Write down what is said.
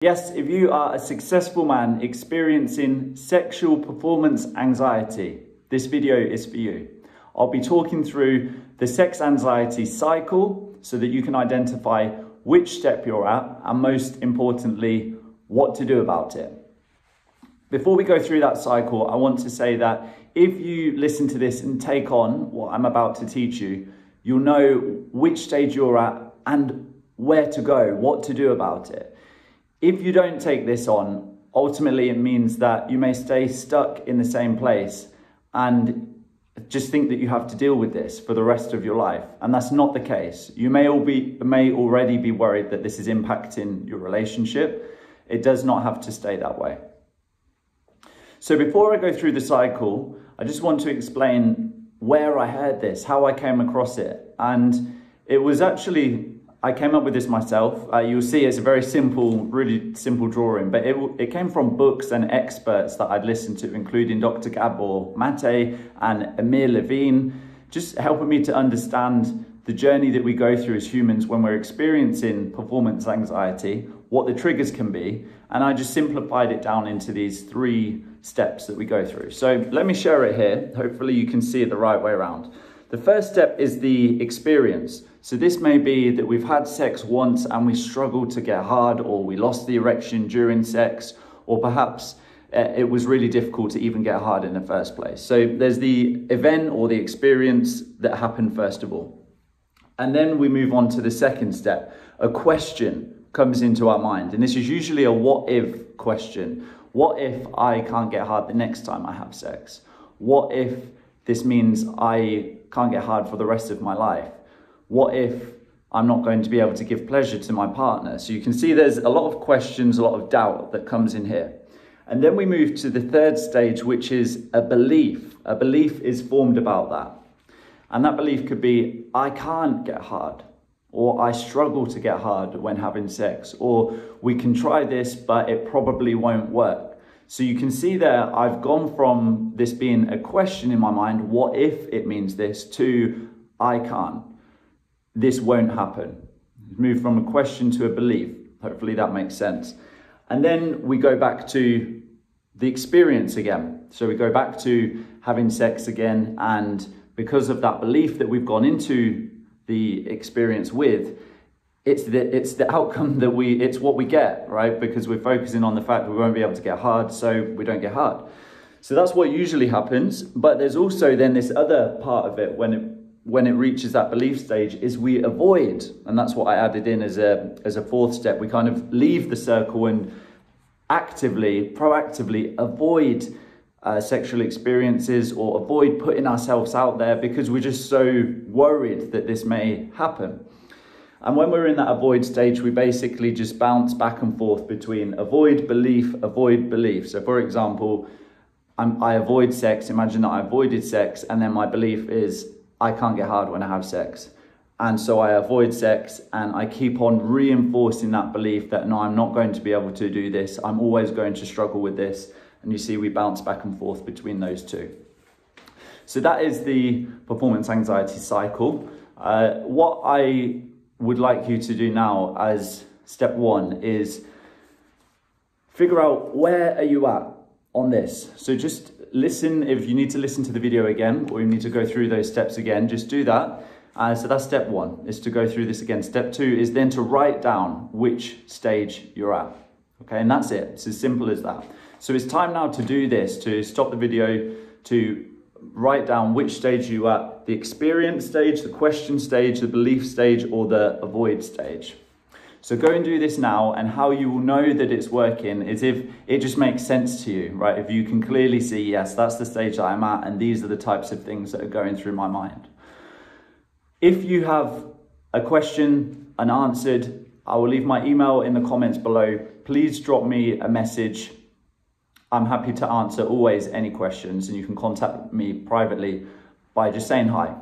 Yes, if you are a successful man experiencing sexual performance anxiety, this video is for you. I'll be talking through the sex anxiety cycle so that you can identify which step you're at and, most importantly, what to do about it. Before we go through that cycle, I want to say that if you listen to this and take on what I'm about to teach you, you'll know which stage you're at and where to go, what to do about it. If you don't take this on, ultimately it means that you may stay stuck in the same place and just think that you have to deal with this for the rest of your life. And that's not the case. You may already be worried that this is impacting your relationship. It does not have to stay that way. So before I go through the cycle, I just want to explain where I heard this, how I came across it. And it was actually, I came up with this myself. You'll see it's a very simple, really simple drawing, but it came from books and experts that I'd listened to, including Dr. Gabor Mate and Amir Levine, just helping me to understand the journey that we go through as humans when we're experiencing performance anxiety, what the triggers can be, and I just simplified it down into these 3 steps that we go through. So let me share it here. Hopefully you can see it the right way around. The first step is the experience. So this may be that we've had sex once and we struggled to get hard, or we lost the erection during sex, or perhaps it was really difficult to even get hard in the first place. So there's the event or the experience that happened first of all. And then we move on to the second step. A question comes into our mind, and this is usually a what if question. What if I can't get hard the next time I have sex? What if this means I can't get hard for the rest of my life? What if I'm not going to be able to give pleasure to my partner? So you can see there's a lot of questions, a lot of doubt that comes in here. And then we move to the third stage, which is a belief. A belief is formed about that. And that belief could be, I can't get hard, or I struggle to get hard when having sex, or we can try this, but it probably won't work. So you can see there, I've gone from this being a question in my mind, what if it means this, to I can't. This won't happen. Move from a question to a belief. Hopefully that makes sense. And then we go back to the experience again. So we go back to having sex again, and because of that belief that we've gone into the experience with, it's the outcome that it's what we get, right? Because we're focusing on the fact that we won't be able to get hard, so we don't get hard. So that's what usually happens. But there's also then this other part of it when it reaches that belief stage, is we avoid, and that's what I added in as a fourth step. We kind of leave the circle and proactively avoid sexual experiences, or avoid putting ourselves out there because we're just so worried that this may happen. And when we're in that avoid stage, we basically just bounce back and forth between avoid belief. So for example, I avoid sex. Imagine that I avoided sex, and then my belief is I can't get hard when I have sex. And so I avoid sex, and I keep on reinforcing that belief that no, I'm not going to be able to do this. I'm always going to struggle with this. And you see we bounce back and forth between those two. So that is the performance anxiety cycle. What I would like you to do now as step 1 is figure out where are you at on this. So just listen. If you need to listen to the video again, or you need to go through those steps again, just do that. So that's step 1, is to go through this again. Step 2 is then to write down which stage you're at. Okay, and that's it. It's as simple as that. So it's time now to do this, to stop the video, to write down which stage you're at: the experience stage, the question stage, the belief stage, or the avoid stage. So go and do this now, and how you will know that it's working is if it just makes sense to you, right? If you can clearly see, yes, that's the stage that I'm at, and these are the types of things that are going through my mind. If you have a question unanswered, I will leave my email in the comments below. Please drop me a message. I'm happy to answer always any questions, and you can contact me privately by just saying hi.